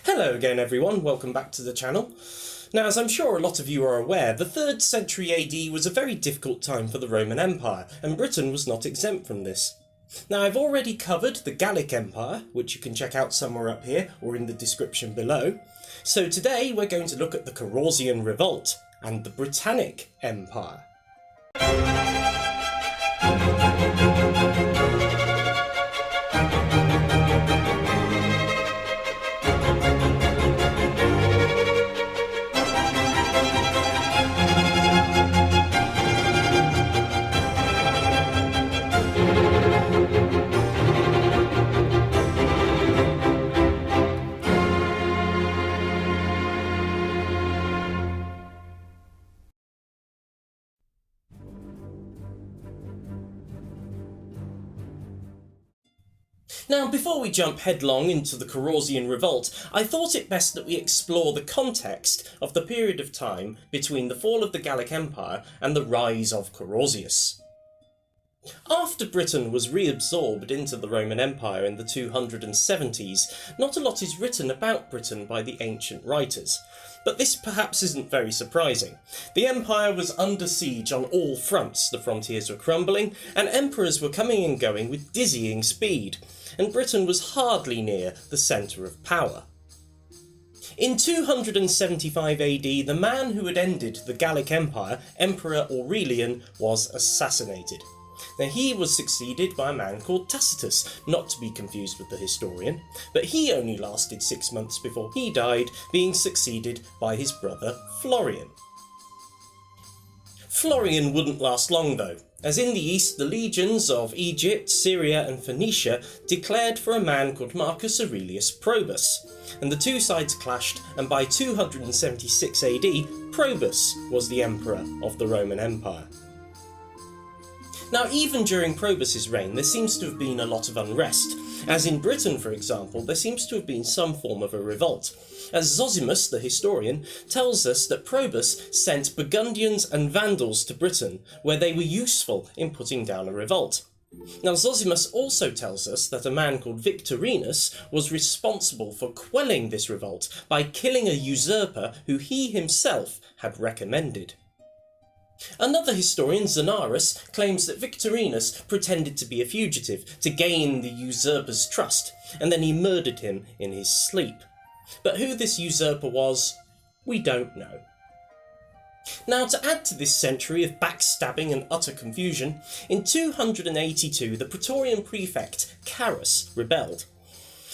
Hello again everyone, welcome back to the channel. Now, as I'm sure a lot of you are aware, the 3rd century AD was a very difficult time for the Roman Empire, and Britain was not exempt from this. Now, I've already covered the Gallic Empire, which you can check out somewhere up here or in the description below. So today we're going to look at the Carausian Revolt and the Britannic Empire. Now, before we jump headlong into the Carausian Revolt, I thought it best that we explore the context of the period of time between the fall of the Gallic Empire and the rise of Carausius. After Britain was reabsorbed into the Roman Empire in the 270s, not a lot is written about Britain by the ancient writers. But this perhaps isn't very surprising. The empire was under siege on all fronts, the frontiers were crumbling, and emperors were coming and going with dizzying speed, and Britain was hardly near the centre of power. In 275 AD, the man who had ended the Gallic Empire, Emperor Aurelian, was assassinated. Now, he was succeeded by a man called Tacitus, not to be confused with the historian, but he only lasted 6 months before he died, being succeeded by his brother Florian. Florian wouldn't last long though, as in the east the legions of Egypt, Syria and Phoenicia declared for a man called Marcus Aurelius Probus, and the two sides clashed, and by 276 AD, Probus was the emperor of the Roman Empire. Now, even during Probus's reign, there seems to have been a lot of unrest, as in Britain, for example, there seems to have been some form of a revolt, as Zosimus, the historian, tells us that Probus sent Burgundians and Vandals to Britain, where they were useful in putting down a revolt. Now, Zosimus also tells us that a man called Victorinus was responsible for quelling this revolt by killing a usurper who he himself had recommended. Another historian, Zanarus, claims that Victorinus pretended to be a fugitive to gain the usurper's trust, and then he murdered him in his sleep. But who this usurper was, we don't know. Now, to add to this century of backstabbing and utter confusion, in 282 the Praetorian prefect Carus rebelled.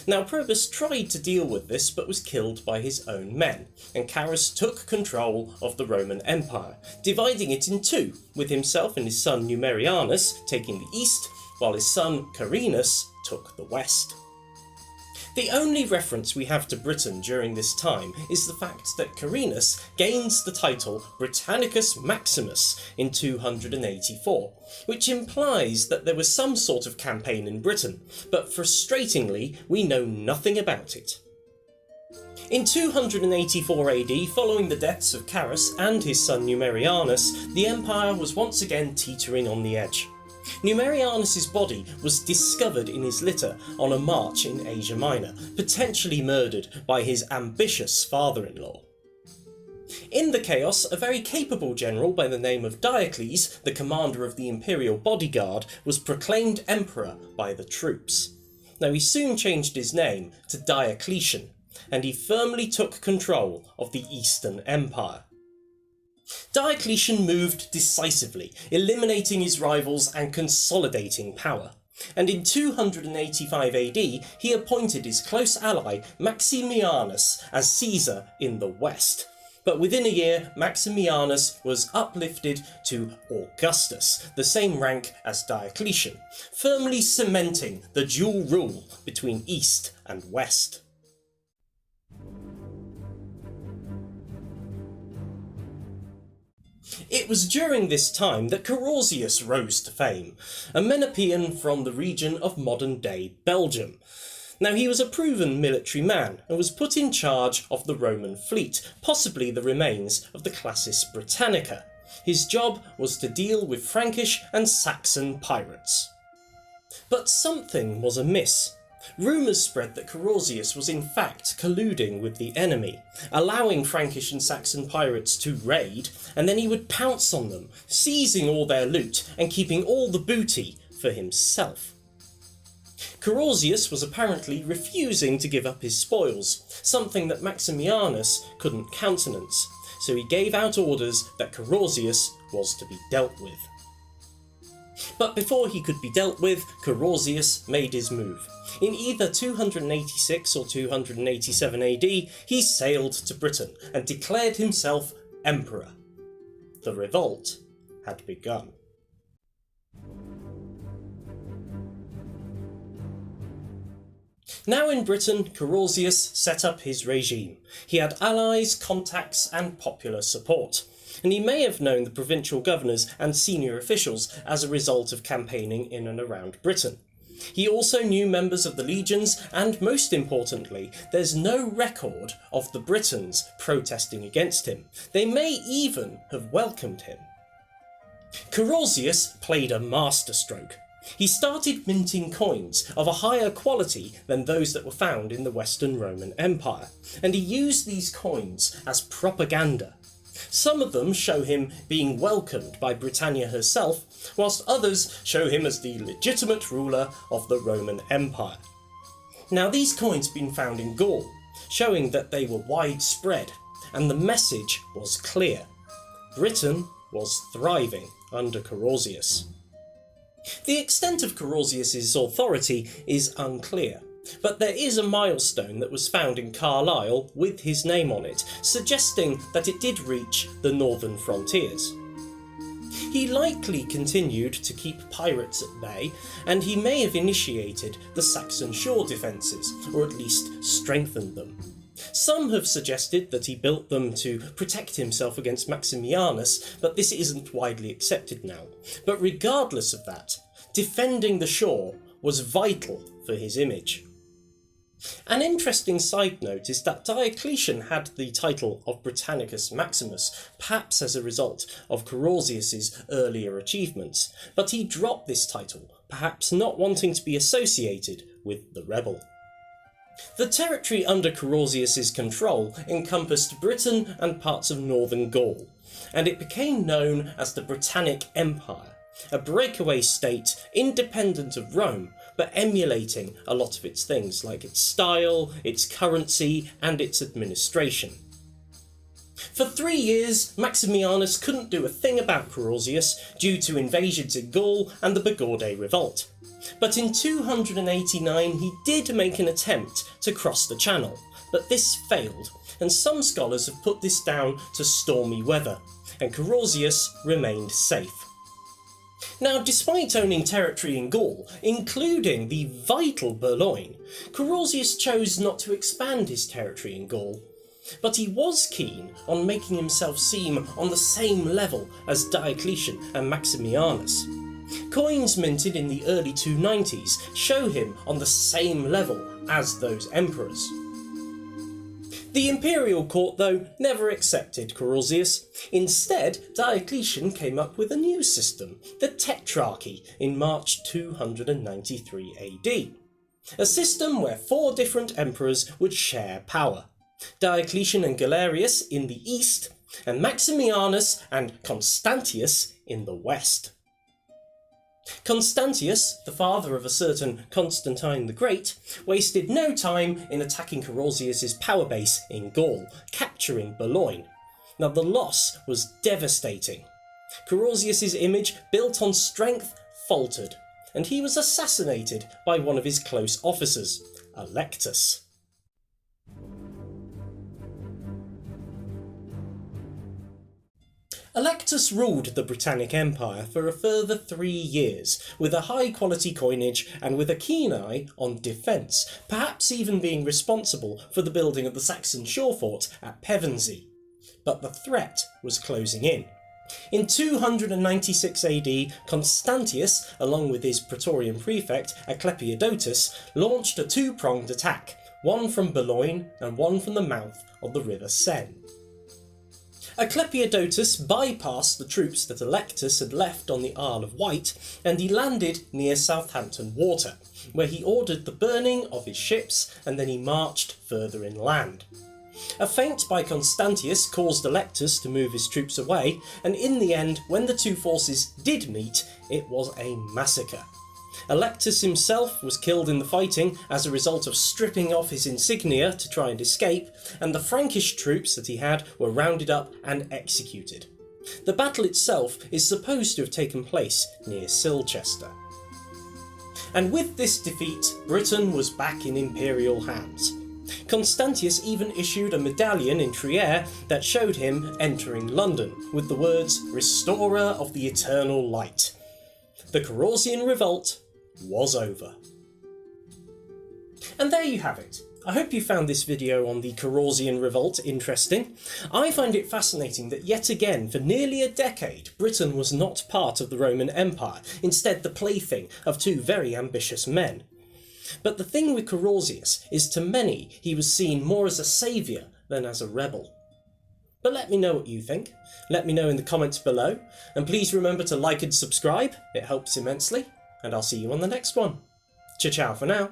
Now, Probus tried to deal with this but was killed by his own men, and Carus took control of the Roman Empire, dividing it in two, with himself and his son Numerianus taking the east, while his son Carinus took the west. The only reference we have to Britain during this time is the fact that Carinus gains the title Britannicus Maximus in 284, which implies that there was some sort of campaign in Britain, but frustratingly we know nothing about it. In 284 AD, following the deaths of Carus and his son Numerianus, the empire was once again teetering on the edge. Numerianus's body was discovered in his litter on a march in Asia Minor, potentially murdered by his ambitious father-in-law. In the chaos, a very capable general by the name of Diocletian, the commander of the imperial bodyguard, was proclaimed emperor by the troops. Now, he soon changed his name to Diocletian, and he firmly took control of the Eastern Empire. Diocletian moved decisively, eliminating his rivals and consolidating power, and in 285 AD he appointed his close ally Maximianus as Caesar in the west. But within a year, Maximianus was uplifted to Augustus, the same rank as Diocletian, firmly cementing the dual rule between East and West. It was during this time that Carausius rose to fame, a Menappean from the region of modern-day Belgium. Now, he was a proven military man and was put in charge of the Roman fleet, possibly the remains of the Classis Britannica. His job was to deal with Frankish and Saxon pirates. But something was amiss. Rumours spread that Carausius was in fact colluding with the enemy, allowing Frankish and Saxon pirates to raid, and then he would pounce on them, seizing all their loot and keeping all the booty for himself. Carausius was apparently refusing to give up his spoils, something that Maximianus couldn't countenance, so he gave out orders that Carausius was to be dealt with. But before he could be dealt with, Carausius made his move. In either 286 or 287 AD, he sailed to Britain and declared himself emperor. The revolt had begun. Now in Britain, Carausius set up his regime. He had allies, contacts and popular support, and he may have known the provincial governors and senior officials as a result of campaigning in and around Britain. He also knew members of the legions, and most importantly, there's no record of the Britons protesting against him. They may even have welcomed him. Carausius played a masterstroke. He started minting coins of a higher quality than those that were found in the Western Roman Empire, and he used these coins as propaganda. Some of them show him being welcomed by Britannia herself, whilst others show him as the legitimate ruler of the Roman Empire. Now these coins have been found in Gaul, showing that they were widespread, and the message was clear. Britain was thriving under Carausius. The extent of Carausius' authority is unclear, but there is a milestone that was found in Carlisle with his name on it, suggesting that it did reach the northern frontiers. He likely continued to keep pirates at bay, and he may have initiated the Saxon shore defences, or at least strengthened them. Some have suggested that he built them to protect himself against Maximianus, but this isn't widely accepted now. But regardless of that, defending the shore was vital for his image. An interesting side note is that Diocletian had the title of Britannicus Maximus, perhaps as a result of Carausius' earlier achievements, but he dropped this title, perhaps not wanting to be associated with the rebel. The territory under Carausius' control encompassed Britain and parts of northern Gaul, and it became known as the Britannic Empire, a breakaway state independent of Rome, but emulating a lot of its things, like its style, its currency, and its administration. For 3 years, Maximianus couldn't do a thing about Carausius due to invasions in Gaul and the Begaudae Revolt. But in 289 he did make an attempt to cross the channel, but this failed, and some scholars have put this down to stormy weather, and Carausius remained safe. Now, despite owning territory in Gaul, including the vital Boulogne, Carausius chose not to expand his territory in Gaul. But he was keen on making himself seem on the same level as Diocletian and Maximianus. Coins minted in the early 290s show him on the same level as those emperors. The imperial court, though, never accepted Carausius. Instead, Diocletian came up with a new system, the Tetrarchy, in March 293 AD. A system where 4 different emperors would share power. Diocletian and Galerius in the east, and Maximianus and Constantius in the west. Constantius, the father of a certain Constantine the Great, wasted no time in attacking Carausius' power base in Gaul, capturing Boulogne. Now the loss was devastating. Carausius' image, built on strength, faltered, and he was assassinated by one of his close officers, Electus. Electus ruled the Britannic Empire for a further 3 years, with a high-quality coinage and with a keen eye on defence, perhaps even being responsible for the building of the Saxon shore fort at Pevensey. But the threat was closing in. In 296 AD, Constantius, along with his Praetorian prefect Asclepiodotus, launched a 2-pronged attack, one from Boulogne and one from the mouth of the River Seine. Asclepiodotus bypassed the troops that Electus had left on the Isle of Wight, and he landed near Southampton Water, where he ordered the burning of his ships, and then he marched further inland. A feint by Constantius caused Electus to move his troops away, and in the end, when the two forces did meet, it was a massacre. Electus himself was killed in the fighting as a result of stripping off his insignia to try and escape, and the Frankish troops that he had were rounded up and executed. The battle itself is supposed to have taken place near Silchester. And with this defeat, Britain was back in imperial hands. Constantius even issued a medallion in Trier that showed him entering London, with the words, "Restorer of the Eternal Light." The Carausian Revolt was over. And there you have it. I hope you found this video on the Carausian Revolt interesting. I find it fascinating that yet again, for nearly a decade, Britain was not part of the Roman Empire, instead the plaything of two very ambitious men. But the thing with Carausius is to many he was seen more as a saviour than as a rebel. But let me know what you think. Let me know in the comments below, and please remember to like and subscribe, it helps immensely, and I'll see you on the next one. Ciao for now.